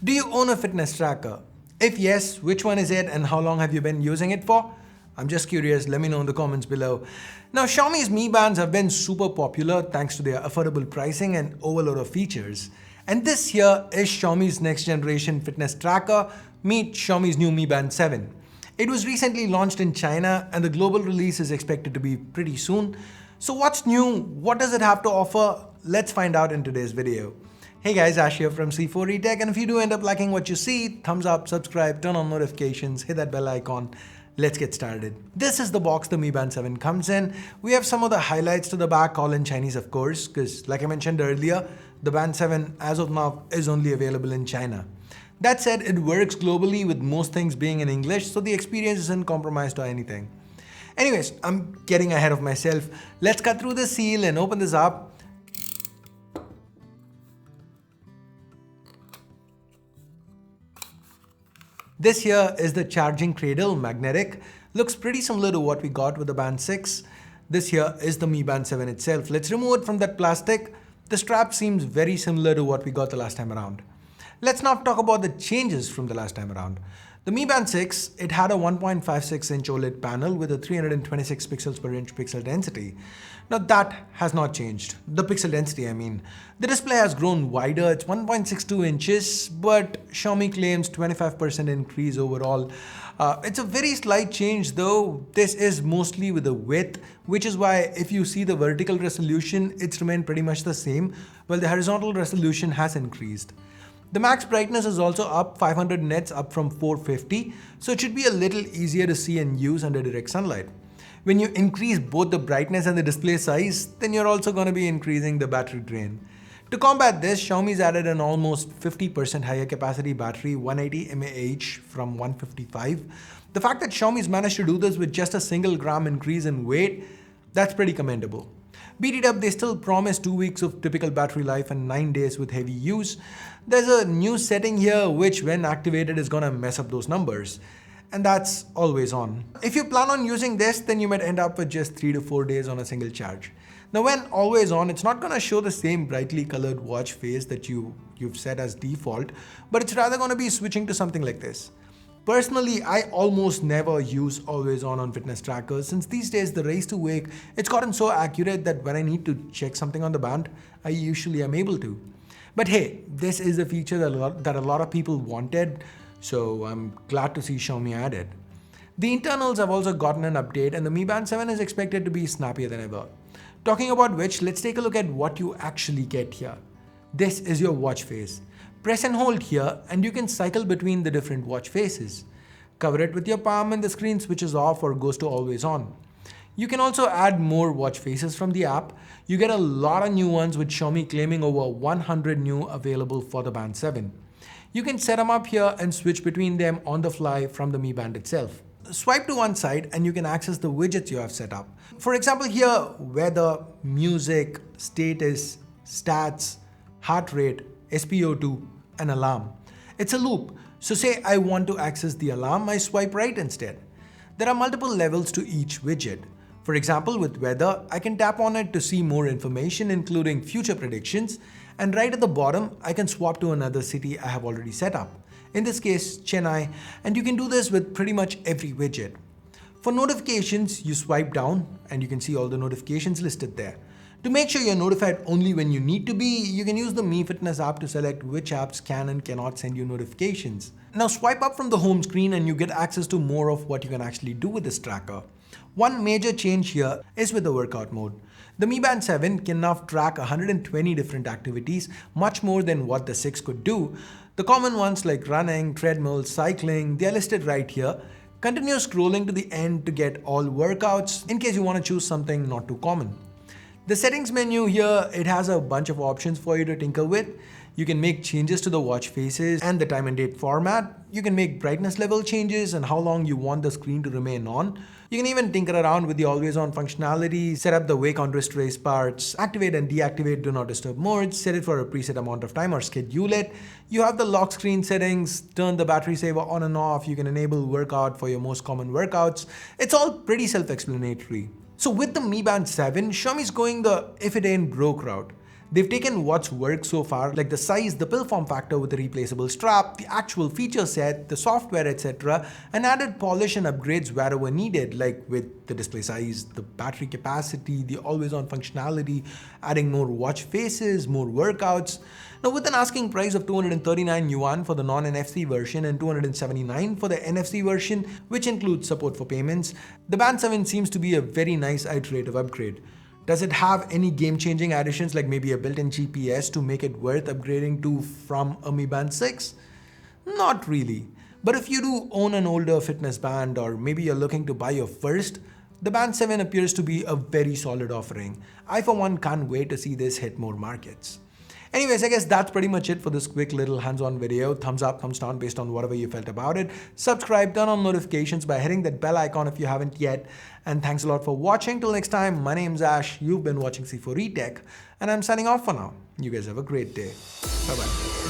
Do you own a fitness tracker? If yes, which one is it and how long have you been using it for? I'm just curious, let me know in the comments below. Now, Xiaomi's Mi Bands have been super popular thanks to their affordable pricing and overload of features. And this here is Xiaomi's next generation fitness tracker, meet Xiaomi's new Mi Band 7. It was recently launched in China and the global release is expected to be pretty soon. So what's new? What does it have to offer? Let's find out in today's video. Hey guys, Ash here from C4E Tech, and if you do end up liking what you see, thumbs up, subscribe, turn on notifications, hit that bell icon. Let's get started. This is the box the Mi Band 7 comes in. We have some of the highlights to the back, all in Chinese of course, because like I mentioned earlier, the Band 7 as of now is only available in China. That said, it works globally with most things being in English, so the experience isn't compromised or anything. Anyways, I'm getting ahead of myself. Let's cut through the seal and open this up. This here is the charging cradle, magnetic. Looks pretty similar to what we got with the Band 6. This here is the Mi Band 7 itself. Let's remove it from that plastic. The strap seems very similar to what we got the last time around. Let's now talk about the changes from the last time around. The Mi Band 6, it had a 1.56 inch OLED panel with a 326 pixels per inch pixel density. Now that has not changed. The pixel density, I mean. The display has grown wider, it's 1.62 inches, but Xiaomi claims 25% increase overall. It's a very slight change though. This is mostly with the width, which is why if you see the vertical resolution, it's remained pretty much the same, while the horizontal resolution has increased. The max brightness is also up 500 nits, up from 450, so it should be a little easier to see and use under direct sunlight. When you increase both the brightness and the display size, then you're also going to be increasing the battery drain. To combat this, Xiaomi's added an almost 50% higher capacity battery, 180 mAh from 155. The fact that Xiaomi's managed to do this with just a single gram increase in weight, that's pretty commendable. Beat it up, they still promise 2 weeks of typical battery life and 9 days with heavy use. There's a new setting here which when activated is gonna mess up those numbers. And that's always on. If you plan on using this, then you might end up with just 3 to 4 days on a single charge. Now when always on, it's not gonna show the same brightly colored watch face that you've set as default, but it's rather gonna be switching to something like this. Personally, I almost never use always on fitness trackers since these days the race to wake, it's gotten so accurate that when I need to check something on the band, I usually am able to. But hey, this is a feature that a lot of people wanted, so I'm glad to see Xiaomi add it. The internals have also gotten an update and the Mi Band 7 is expected to be snappier than ever. Talking about which, let's take a look at what you actually get here. This is your watch face. Press and hold here and you can cycle between the different watch faces. Cover it with your palm and the screen switches off or goes to always on. You can also add more watch faces from the app. You get a lot of new ones with Xiaomi claiming over 100 new available for the Band 7. You can set them up here and switch between them on the fly from the Mi Band itself. Swipe to one side and you can access the widgets you have set up. For example here, weather, music, status, stats, heart rate, SpO2, and alarm. It's a loop, so say I want to access the alarm, I swipe right instead. There are multiple levels to each widget. For example, with weather, I can tap on it to see more information including future predictions, and right at the bottom, I can swap to another city I have already set up. In this case, Chennai, and you can do this with pretty much every widget. For notifications, you swipe down and you can see all the notifications listed there. To make sure you're notified only when you need to be, you can use the Mi Fitness app to select which apps can and cannot send you notifications. Now swipe up from the home screen and you get access to more of what you can actually do with this tracker. One major change here is with the workout mode. The Mi Band 7 can now track 120 different activities, much more than what the 6 could do. The common ones like running, treadmill, cycling, they are listed right here. Continue scrolling to the end to get all workouts in case you want to choose something not too common. The settings menu here, it has a bunch of options for you to tinker with. You can make changes to the watch faces and the time and date format. You can make brightness level changes and how long you want the screen to remain on. You can even tinker around with the always on functionality, set up the wake on wrist race parts, activate and deactivate do not disturb modes, set it for a preset amount of time or schedule it. You have the lock screen settings, turn the battery saver on and off. You can enable workout for your most common workouts. It's all pretty self-explanatory. So with the Mi Band 7, Xiaomi's going the if it ain't broke route. They've taken what's worked so far, like the size, the pill form factor with the replaceable strap, the actual feature set, the software, etc., and added polish and upgrades wherever needed, like with the display size, the battery capacity, the always-on functionality, adding more watch faces, more workouts. Now, with an asking price of 239 yuan for the non-NFC version and 279 for the NFC version, which includes support for payments, the Band 7 seems to be a very nice iterative upgrade. Does it have any game-changing additions like maybe a built-in GPS to make it worth upgrading to from a Mi Band 6? Not really. But if you do own an older fitness band, or maybe you're looking to buy your first, the Band 7 appears to be a very solid offering. I for one can't wait to see this hit more markets. Anyways, I guess that's pretty much it for this quick little hands-on video. Thumbs up, thumbs down based on whatever you felt about it. Subscribe, turn on notifications by hitting that bell icon if you haven't yet. And thanks a lot for watching. Till next time, my name's Ash. You've been watching C4E Tech, and I'm signing off for now. You guys have a great day. Bye-bye.